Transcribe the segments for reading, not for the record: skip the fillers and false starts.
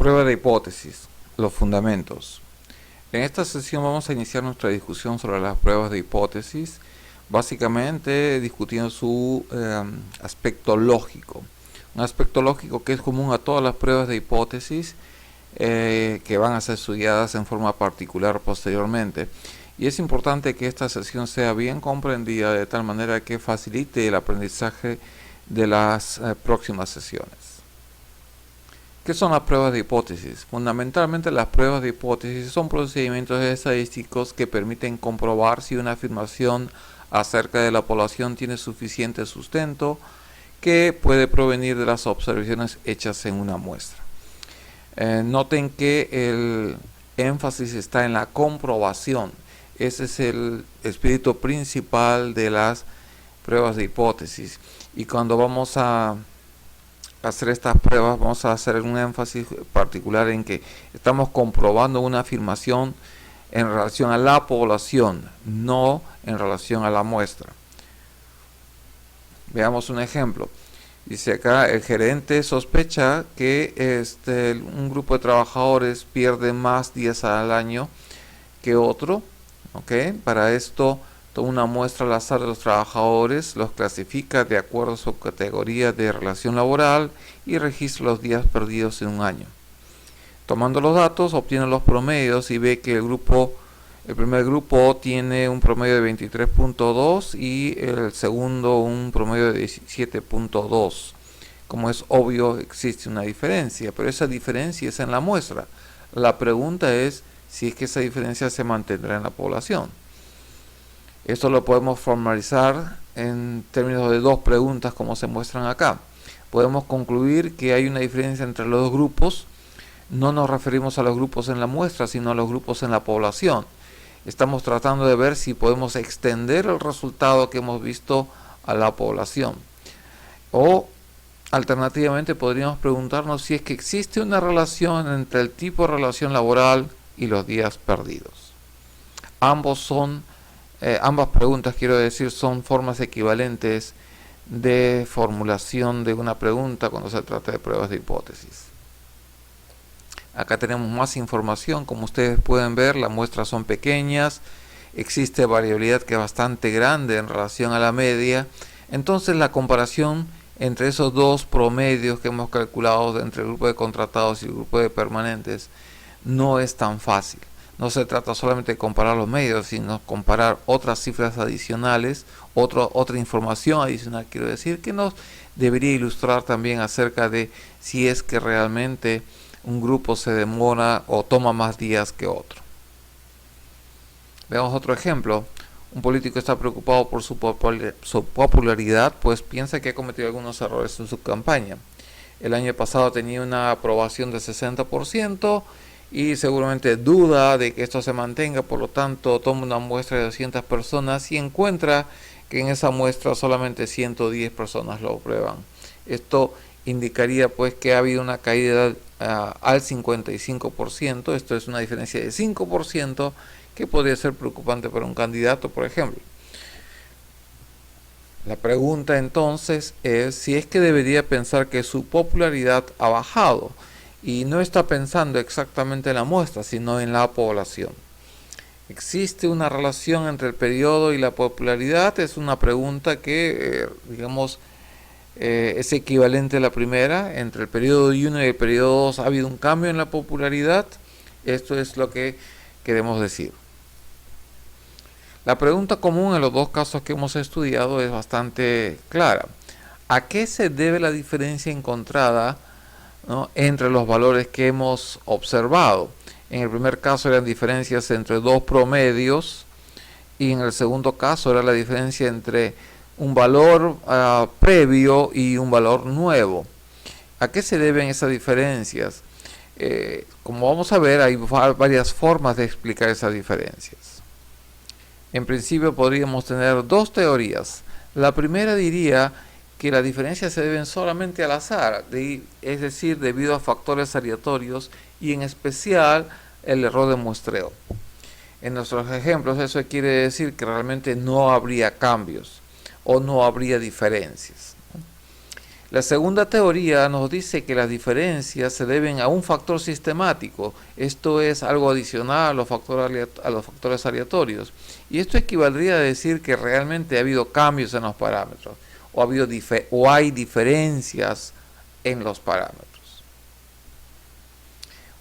Prueba de hipótesis, los fundamentos. En esta sesión vamos a iniciar nuestra discusión sobre las pruebas de hipótesis, básicamente discutiendo su aspecto lógico. Un aspecto lógico que es común a todas las pruebas de hipótesis que van a ser estudiadas en forma particular posteriormente. Y es importante que esta sesión sea bien comprendida de tal manera que facilite el aprendizaje de las próximas sesiones. ¿Qué son las pruebas de hipótesis? Fundamentalmente las pruebas de hipótesis son procedimientos estadísticos que permiten comprobar si una afirmación acerca de la población tiene suficiente sustento que puede provenir de las observaciones hechas en una muestra. Noten que el énfasis está en la comprobación. Ese es el espíritu principal de las pruebas de hipótesis. Y cuando vamos a hacer estas pruebas, vamos a hacer un énfasis particular en que estamos comprobando una afirmación en relación a la población, no en relación a la muestra. Veamos un ejemplo. Dice acá, el gerente sospecha que un grupo de trabajadores pierde más días al año que otro. ¿Okay? Para esto, toma una muestra al azar de los trabajadores, los clasifica de acuerdo a su categoría de relación laboral y registra los días perdidos en un año. Tomando los datos, obtiene los promedios y ve que el primer grupo tiene un promedio de 23.2 y el segundo un promedio de 17.2. Como es obvio, existe una diferencia, pero esa diferencia es en la muestra. La pregunta es si es que esa diferencia se mantendrá en la población. Esto lo podemos formalizar en términos de dos preguntas como se muestran acá. Podemos concluir que hay una diferencia entre los dos grupos. No nos referimos a los grupos en la muestra, sino a los grupos en la población. Estamos tratando de ver si podemos extender el resultado que hemos visto a la población. O alternativamente podríamos preguntarnos si es que existe una relación entre el tipo de relación laboral y los días perdidos. Ambas preguntas, quiero decir, son formas equivalentes de formulación de una pregunta cuando se trata de pruebas de hipótesis. Acá tenemos más información. Como ustedes pueden ver, las muestras son pequeñas, existe variabilidad que es bastante grande en relación a la media. Entonces la comparación entre esos dos promedios que hemos calculado entre el grupo de contratados y el grupo de permanentes no es tan fácil. No se trata solamente de comparar los medios, sino comparar otras cifras adicionales, otra información adicional, quiero decir, que nos debería ilustrar también acerca de si es que realmente un grupo se demora o toma más días que otro. Veamos otro ejemplo. Un político está preocupado por su popularidad, pues piensa que ha cometido algunos errores en su campaña. El año pasado tenía una aprobación de 60%, y seguramente duda de que esto se mantenga, por lo tanto toma una muestra de 200 personas y encuentra que en esa muestra solamente 110 personas lo aprueban. Esto indicaría pues que ha habido una caída al 55%, esto es una diferencia de 5% que podría ser preocupante para un candidato, por ejemplo. La pregunta entonces es si es que debería pensar que su popularidad ha bajado, y no está pensando exactamente en la muestra, sino en la población. ¿Existe una relación entre el periodo y la popularidad? Es una pregunta que, es equivalente a la primera. Entre el periodo 1 y el periodo 2 ha habido un cambio en la popularidad. Esto es lo que queremos decir. La pregunta común en los dos casos que hemos estudiado es bastante clara. ¿A qué se debe la diferencia encontrada, ¿no?, entre los valores que hemos observado? En el primer caso eran diferencias entre dos promedios y en el segundo caso era la diferencia entre un valor previo y un valor nuevo. ¿A qué se deben esas diferencias? Como vamos a ver, hay varias formas de explicar esas diferencias. En principio podríamos tener dos teorías. La primera diría que las diferencias se deben solamente al azar, es decir, debido a factores aleatorios y en especial el error de muestreo. En nuestros ejemplos eso quiere decir que realmente no habría cambios o no habría diferencias. La segunda teoría nos dice que las diferencias se deben a un factor sistemático, esto es algo adicional a los factores aleatorios. Y esto equivaldría a decir que realmente ha habido cambios en los parámetros, o hay diferencias en los parámetros.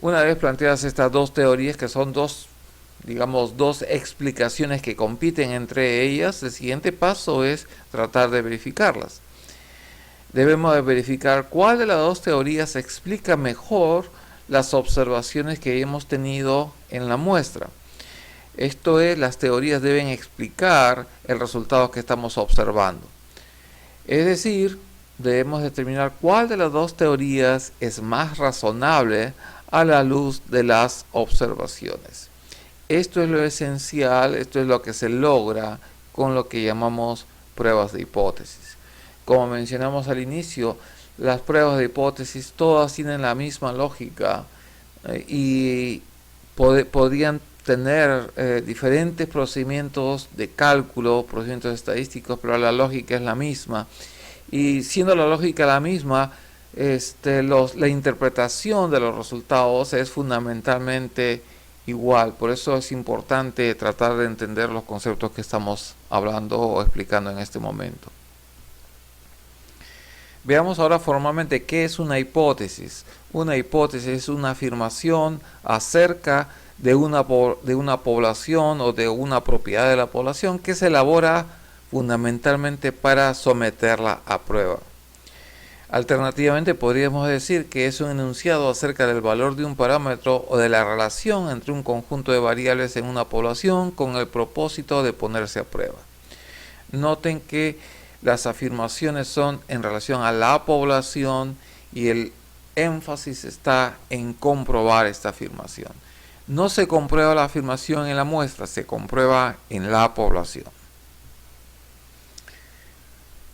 Una vez planteadas estas dos teorías, que son dos explicaciones que compiten entre ellas, el siguiente paso es tratar de verificarlas. Debemos de verificar cuál de las dos teorías explica mejor las observaciones que hemos tenido en la muestra. Esto es, las teorías deben explicar el resultado que estamos observando. Es decir, debemos determinar cuál de las dos teorías es más razonable a la luz de las observaciones. Esto es lo esencial, esto es lo que se logra con lo que llamamos pruebas de hipótesis. Como mencionamos al inicio, las pruebas de hipótesis todas tienen la misma lógica y podrían tener diferentes procedimientos de cálculo, procedimientos estadísticos, pero la lógica es la misma. Y siendo la lógica la misma, la interpretación de los resultados es fundamentalmente igual. Por eso es importante tratar de entender los conceptos que estamos hablando o explicando en este momento. Veamos ahora formalmente qué es una hipótesis. Una hipótesis es una afirmación acerca de una población o de una propiedad de la población que se elabora fundamentalmente para someterla a prueba. Alternativamente podríamos decir que es un enunciado acerca del valor de un parámetro o de la relación entre un conjunto de variables en una población con el propósito de ponerse a prueba. Noten que las afirmaciones son en relación a la población y el énfasis está en comprobar esta afirmación. No se comprueba la afirmación en la muestra, se comprueba en la población.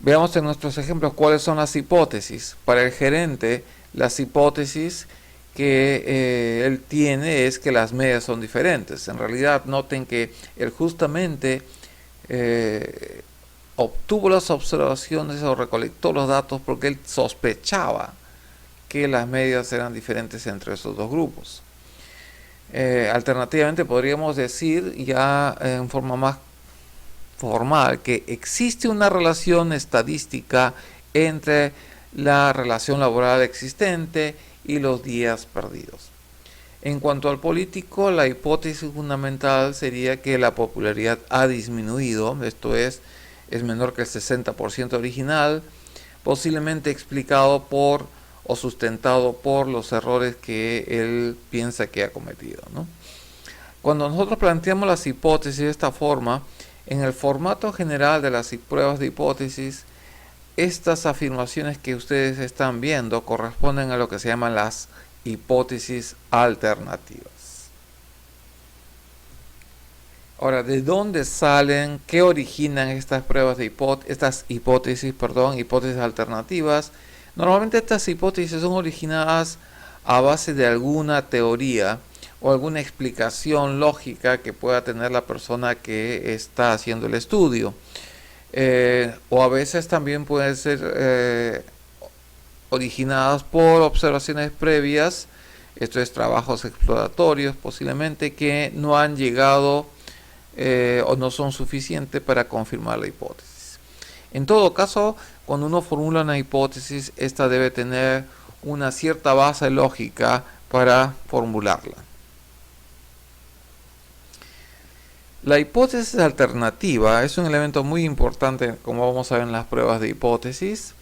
Veamos en nuestros ejemplos cuáles son las hipótesis. Para el gerente, las hipótesis que él tiene es que las medias son diferentes. En realidad, noten que él justamente obtuvo las observaciones o recolectó los datos porque él sospechaba que las medias eran diferentes entre esos dos grupos. Alternativamente podríamos decir ya en forma más formal que existe una relación estadística entre la relación laboral existente y los días perdidos. En cuanto al político, la hipótesis fundamental sería que la popularidad ha disminuido, esto es menor que el 60% original, posiblemente explicado por o sustentado por los errores que él piensa que ha cometido, ¿no? Cuando nosotros planteamos las hipótesis de esta forma, en el formato general de las pruebas de hipótesis, estas afirmaciones que ustedes están viendo corresponden a lo que se llaman las hipótesis alternativas. Ahora, ¿de dónde salen, qué originan estas pruebas de hipótesis alternativas? Normalmente estas hipótesis son originadas a base de alguna teoría o alguna explicación lógica que pueda tener la persona que está haciendo el estudio. O a veces también pueden ser originadas por observaciones previas, esto es trabajos exploratorios posiblemente que no han llegado o no son suficientes para confirmar la hipótesis. En todo caso, cuando uno formula una hipótesis, esta debe tener una cierta base lógica para formularla. La hipótesis alternativa es un elemento muy importante, como vamos a ver en las pruebas de hipótesis.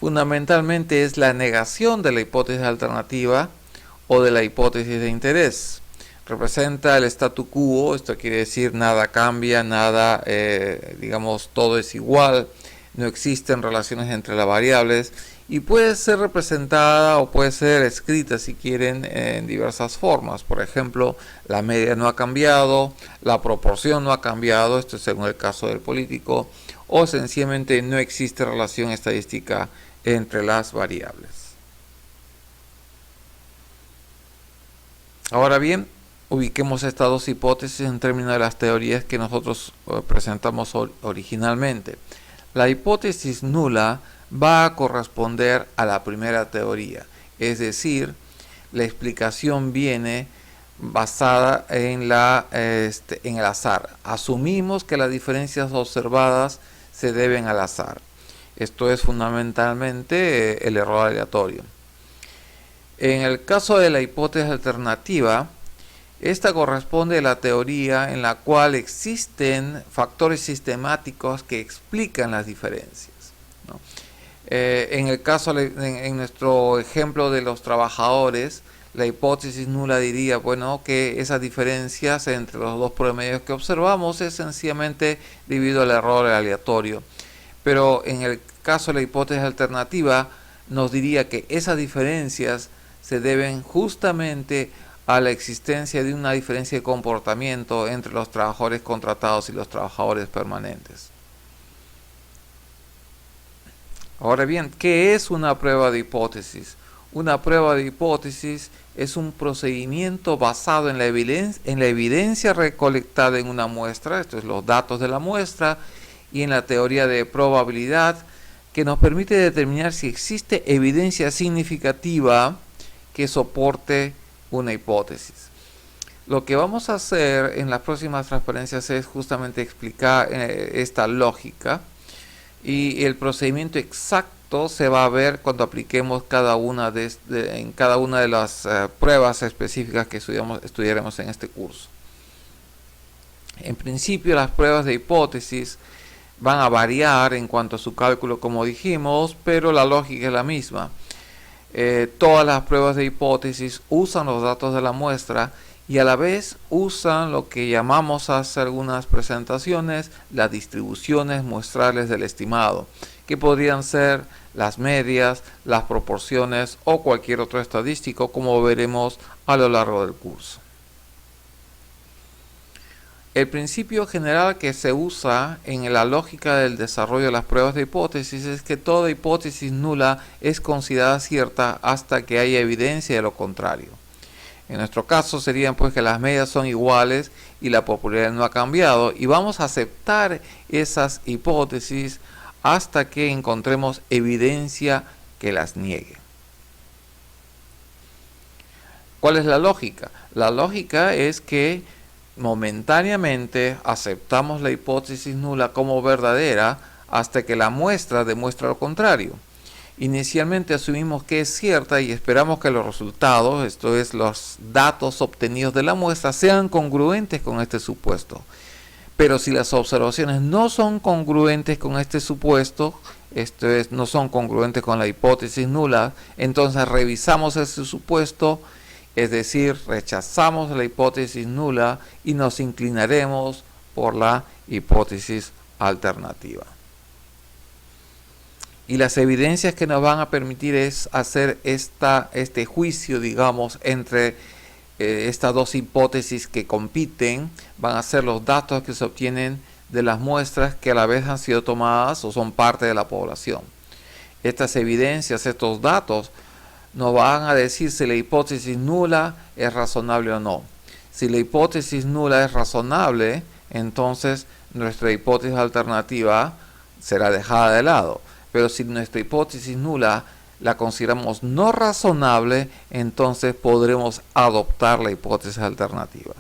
Fundamentalmente es la negación de la hipótesis alternativa o de la hipótesis de interés. Representa el statu quo, esto quiere decir nada cambia, nada, todo es igual, no existen relaciones entre las variables y puede ser representada o puede ser escrita si quieren en diversas formas. Por ejemplo, la media no ha cambiado, la proporción no ha cambiado, esto es según el caso del político, o sencillamente no existe relación estadística entre las variables. Ahora bien, ubiquemos estas dos hipótesis en términos de las teorías que nosotros presentamos originalmente. La hipótesis nula va a corresponder a la primera teoría, es decir, la explicación viene basada en el azar. Asumimos que las diferencias observadas se deben al azar. Esto es fundamentalmente el error aleatorio. En el caso de la hipótesis alternativa, esta corresponde a la teoría en la cual existen factores sistemáticos que explican las diferencias, ¿no? En nuestro ejemplo de los trabajadores, la hipótesis nula diría, bueno, que esas diferencias entre los dos promedios que observamos es sencillamente debido al error aleatorio. Pero en el caso de la hipótesis alternativa, nos diría que esas diferencias se deben justamente a la existencia de una diferencia de comportamiento entre los trabajadores contratados y los trabajadores permanentes. Ahora bien, ¿qué es una prueba de hipótesis? Una prueba de hipótesis es un procedimiento basado en la evidencia recolectada en una muestra, esto es los datos de la muestra, y en la teoría de probabilidad, que nos permite determinar si existe evidencia significativa que soporte una hipótesis. Lo que vamos a hacer en las próximas transparencias es justamente explicar esta lógica, y el procedimiento exacto se va a ver cuando apliquemos en cada una de las pruebas específicas que estudiaremos en este curso. En principio, las pruebas de hipótesis van a variar en cuanto a su cálculo, como dijimos, pero la lógica es la misma. Todas las pruebas de hipótesis usan los datos de la muestra y a la vez usan lo que llamamos hace algunas presentaciones las distribuciones muestrales del estimado, que podrían ser las medias, las proporciones o cualquier otro estadístico, como veremos a lo largo del curso. El principio general que se usa en la lógica del desarrollo de las pruebas de hipótesis es que toda hipótesis nula es considerada cierta hasta que haya evidencia de lo contrario. En nuestro caso serían pues que las medias son iguales y la popularidad no ha cambiado, y vamos a aceptar esas hipótesis hasta que encontremos evidencia que las niegue. ¿Cuál es la lógica? La lógica es que momentáneamente aceptamos la hipótesis nula como verdadera hasta que la muestra demuestra lo contrario. Inicialmente asumimos que es cierta y esperamos que los resultados, esto es, los datos obtenidos de la muestra, sean congruentes con este supuesto. Pero si las observaciones no son congruentes con este supuesto, esto es, no son congruentes con la hipótesis nula, entonces revisamos ese supuesto, es decir, rechazamos la hipótesis nula y nos inclinaremos por la hipótesis alternativa. Y las evidencias que nos van a permitir es hacer este juicio, digamos, entre estas dos hipótesis que compiten, van a ser los datos que se obtienen de las muestras que a la vez han sido tomadas o son parte de la población. Estas evidencias, estos datos, nos van a decir si la hipótesis nula es razonable o no. Si la hipótesis nula es razonable, entonces nuestra hipótesis alternativa será dejada de lado. Pero si nuestra hipótesis nula la consideramos no razonable, entonces podremos adoptar la hipótesis alternativa.